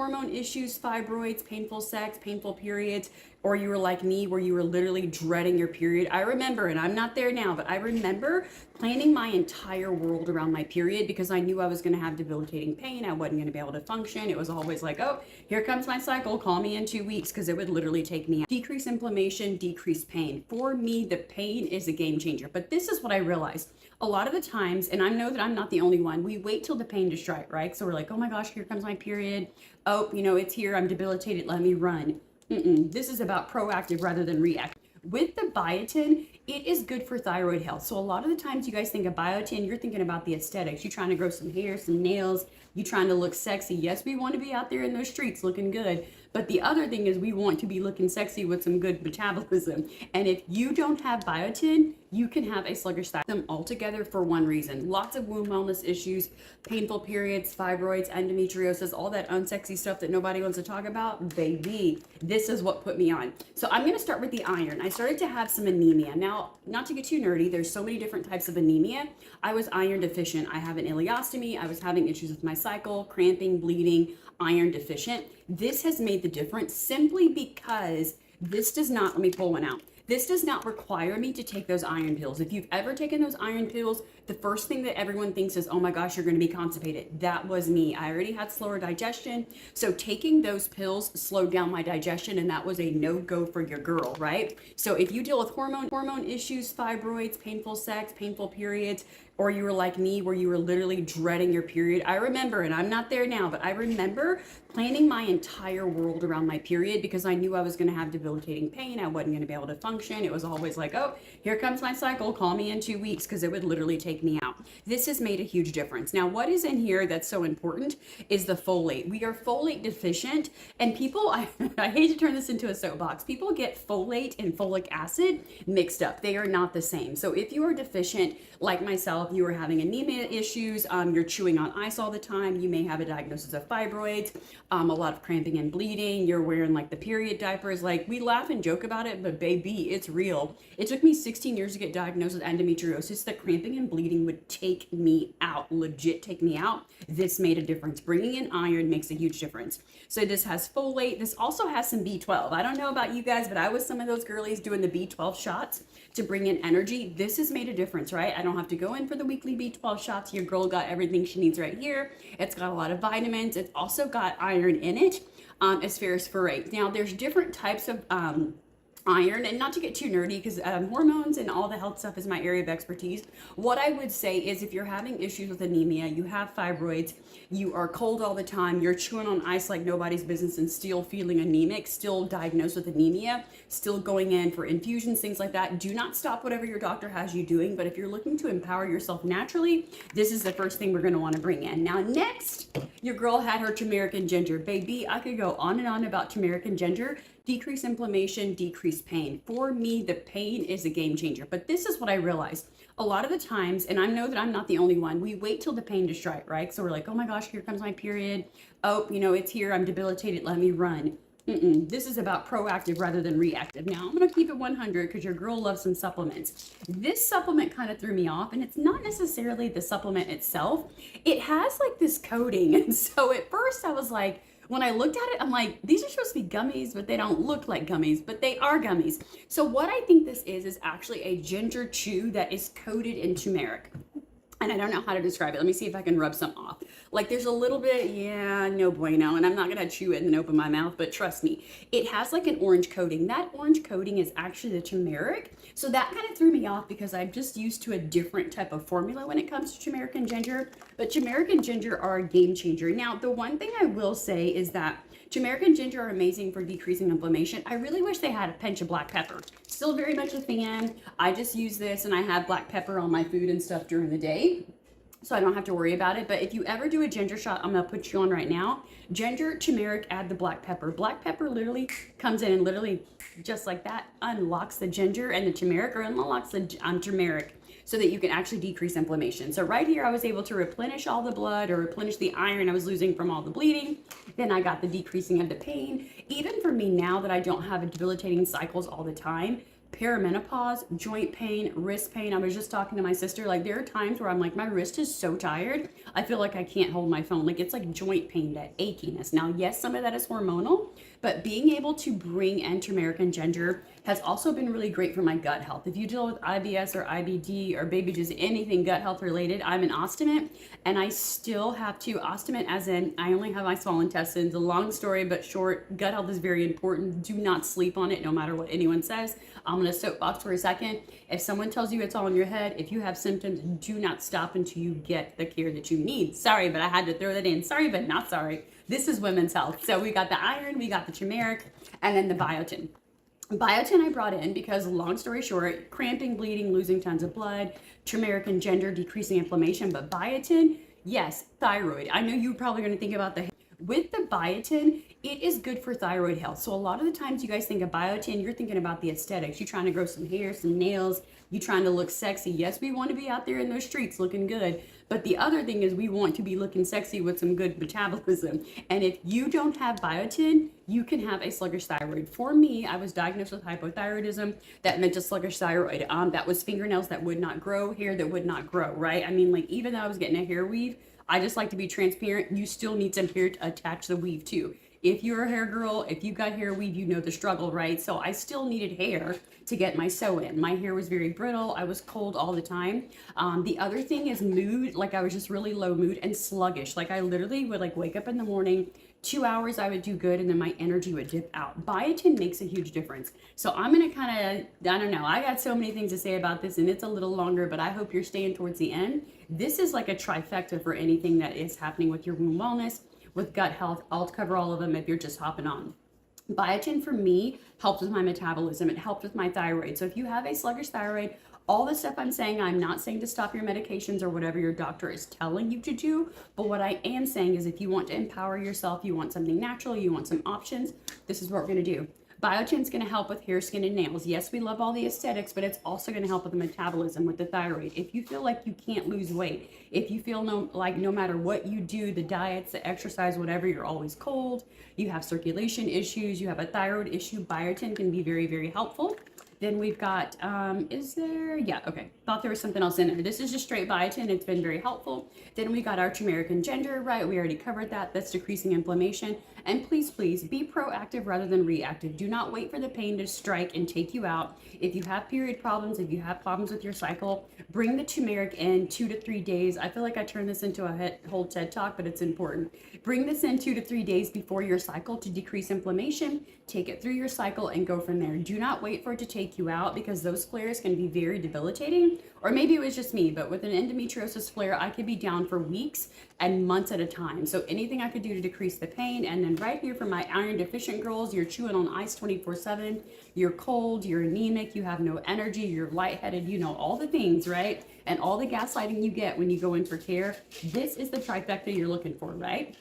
hormone issues, fibroids, painful sex, painful periods, or you were like me where you were literally dreading your period. I remember, and I'm not there now, but I remember planning my entire world around my period because I knew I was going to have debilitating pain. I wasn't going to be able to function. It was always like, oh, here comes my cycle. Call me in 2 weeks, because it would literally take me out. Decrease inflammation, decrease pain. For me, the pain is a game changer. But this is what I realized. A lot of the times, and I know that I'm not the only one, we wait till the pain to strike, right? So we're like, oh my gosh, here comes my period. Oh, it's here. I'm debilitated. Let me run. This is about proactive rather than reactive. With the biotin, it is good for thyroid health. So a lot of the times you guys think of biotin, you're thinking about the aesthetics. You're trying to grow some hair, some nails. You're trying to look sexy. Yes, we want to be out there in those streets looking good. But the other thing is we want to be looking sexy with some good metabolism. And if you don't have biotin, you can have a sluggish thyroid. Them all together for one reason. Lots of womb wellness issues, painful periods, fibroids, endometriosis, all that unsexy stuff that nobody wants to talk about. Baby, this is what put me on. So I'm going to start with the iron. I started to have some anemia. Now, not to get too nerdy, there's so many different types of anemia. I was iron deficient. I have an ileostomy. I was having issues with my cycle, cramping, bleeding, iron deficient. This has made the difference simply because this does not, let me pull one out. This does not require me to take those iron pills. If you've ever taken those iron pills, the first thing that everyone thinks is, oh my gosh, you're going to be constipated. That was me. I already had slower digestion. So taking those pills slowed down my digestion, and that was a no-go for your girl, right? So if you deal with hormone issues, fibroids, painful sex, painful periods, or you were like me where you were literally dreading your period. I remember, and I'm not there now, but I remember planning my entire world around my period because I knew I was going to have debilitating pain. I wasn't going to be able to function. It was always like, oh, here comes my cycle. Call me in 2 weeks, because it would literally take me out. This has made a huge difference. Now, what is in here that's so important is the folate. We are folate deficient, and people, I hate to turn this into a soapbox, people get folate and folic acid mixed up. They are not the same. So if you are deficient, like myself, you are having anemia issues, you're chewing on ice all the time, you may have a diagnosis of fibroids, a lot of cramping and bleeding, you're wearing like the period diapers. Like, we laugh and joke about it, but baby, it's real. It took me 16 years to get diagnosed with endometriosis. The cramping and bleeding would take me out, legit take me out. This made a difference. Bringing in iron makes a huge difference. So this has folate. This also has some B12. I don't know about you guys, but I was some of those girlies doing the B12 shots to bring in energy. This has made a difference, right? I don't have to go in for the weekly B12 shots. Your girl got everything she needs right here. It's got a lot of vitamins. It's also got iron in it, as ferrous. Now, there's different types of iron, and not to get too nerdy, because hormones and all the health stuff is my area of expertise. What I would say is, if you're having issues with anemia, you have fibroids, you are cold all the time, you're chewing on ice like nobody's business and still feeling anemic, still diagnosed with anemia, still going in for infusions, things like that, do not stop whatever your doctor has you doing. But if you're looking to empower yourself naturally, this is the first thing we're going to want to bring in. Now, next, your girl had her turmeric and ginger. Baby, I could go on and on about turmeric and ginger. Decrease inflammation, decrease pain. For me, the pain is a game changer. But this is what I realized. A lot of the times, and I know that I'm not the only one, we wait till the pain to strike, right? So we're like, oh my gosh, here comes my period. Oh, it's here. I'm debilitated. Let me run. This is about proactive rather than reactive. Now, I'm going to keep it 100 because your girl loves some supplements. This supplement kind of threw me off, and it's not necessarily the supplement itself. It has like this coating. And so at first I was like, when I looked at it, I'm like, these are supposed to be gummies, but they don't look like gummies, but they are gummies. So what I think this is actually a ginger chew that is coated in turmeric. And I don't know how to describe it. Let me see if I can rub some off. Like, there's a little bit, yeah, no bueno. And I'm not going to chew it and then open my mouth, but trust me, it has like an orange coating. That orange coating is actually the turmeric. So that kind of threw me off because I'm just used to a different type of formula when it comes to turmeric and ginger. But turmeric and ginger are a game changer. Now, the one thing I will say is that turmeric and ginger are amazing for decreasing inflammation. I really wish they had a pinch of black pepper. Still very much a fan. I just use this, and I have black pepper on my food and stuff during the day, so I don't have to worry about it. But if you ever do a ginger shot, I'm gonna put you on right now. Ginger, turmeric, add the black pepper. Black pepper literally comes in and literally just like that unlocks the ginger and the turmeric, or unlocks the turmeric, so that you can actually decrease inflammation. So right here, I was able to replenish all the blood, or replenish the iron I was losing from all the bleeding. Then I got the decreasing of the pain. Even for me now that I don't have debilitating cycles all the time, perimenopause, joint pain, wrist pain. I was just talking to my sister, like there are times where I'm like, my wrist is so tired, I feel like I can't hold my phone. Like it's like joint pain, that achiness. Now, yes, some of that is hormonal, but being able to bring in turmeric and ginger has also been really great for my gut health. If you deal with IBS or IBD or baby just anything gut health related, I'm an ostomate, and I still have to ostomate as in I only have my small intestines. A long story but short, gut health is very important. Do not sleep on it no matter what anyone says. I'm gonna soapbox for a second. If someone tells you it's all in your head, if you have symptoms, do not stop until you get the care that you need. Sorry, but I had to throw that in. Sorry, but not sorry. This is women's health. So we got the iron, we got the turmeric, and then the biotin. Biotin I brought in because, long story short, cramping, bleeding, losing tons of blood, turmeric and ginger, decreasing inflammation. But biotin, yes, thyroid. I know you're probably going to think about with the biotin, it is good for thyroid health. So a lot of the times you guys think of biotin, you're thinking about the aesthetics. You're trying to grow some hair, some nails. You're trying to look sexy. Yes, we want to be out there in those streets looking good. But the other thing is we want to be looking sexy with some good metabolism. And if you don't have biotin, you can have a sluggish thyroid. For me, I was diagnosed with hypothyroidism. That meant a sluggish thyroid. That was fingernails that would not grow, hair that would not grow, right? I mean, like even though I was getting a hair weave, I just like to be transparent. You still need some hair to attach the weave to. If you're a hair girl, if you got hair weave, you know the struggle, right? So I still needed hair to get my sew in. My hair was very brittle. I was cold all the time. The other thing is mood. Like I was just really low mood and sluggish. Like I literally would like wake up in the morning, 2 hours I would do good, and then my energy would dip out. Biotin makes a huge difference. So I'm gonna kind of, I don't know, I got so many things to say about this and it's a little longer, but I hope you're staying towards the end. This is like a trifecta for anything that is happening with your wound wellness, with gut health. I'll cover all of them if you're just hopping on. Biotin for me helps with my metabolism. It helps with my thyroid. So if you have a sluggish thyroid, all the stuff I'm saying, I'm not saying to stop your medications or whatever your doctor is telling you to do. But what I am saying is if you want to empower yourself, you want something natural, you want some options, this is what we're going to do. Biotin's going to help with hair, skin, and nails. Yes, we love all the aesthetics, but it's also going to help with the metabolism, with the thyroid. If you feel like you can't lose weight, if you feel no matter what you do, the diets, the exercise, whatever, you're always cold, you have circulation issues, you have a thyroid issue, biotin can be very, very helpful. Then we've got, thought there was something else in there. This is just straight biotin. It's been very helpful. Then we got our turmeric and ginger, right? We already covered that. That's decreasing inflammation. And please, please be proactive rather than reactive. Do not wait for the pain to strike and take you out. If you have period problems, if you have problems with your cycle, bring the turmeric in 2 to 3 days. I feel like I turned this into a whole TED talk, but it's important. Bring this in 2 to 3 days before your cycle to decrease inflammation. Take it through your cycle and go from there. Do not wait for it to take you out because those flares can be very debilitating. Or maybe it was just me, but with an endometriosis flare, I could be down for weeks and months at a time. So anything I could do to decrease the pain. And then right here for my iron deficient girls, you're chewing on ice 24/7, you're cold, you're anemic, you have no energy, you're lightheaded, you know, all the things, right? And all the gaslighting you get when you go in for care. This is the trifecta you're looking for, right?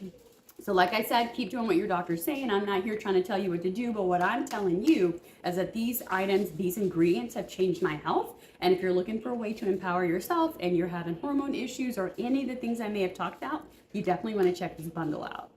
So like I said, keep doing what your doctor's saying. I'm not here trying to tell you what to do, but what I'm telling you is that these items, these ingredients have changed my health. And if you're looking for a way to empower yourself and you're having hormone issues or any of the things I may have talked about, you definitely want to check this bundle out.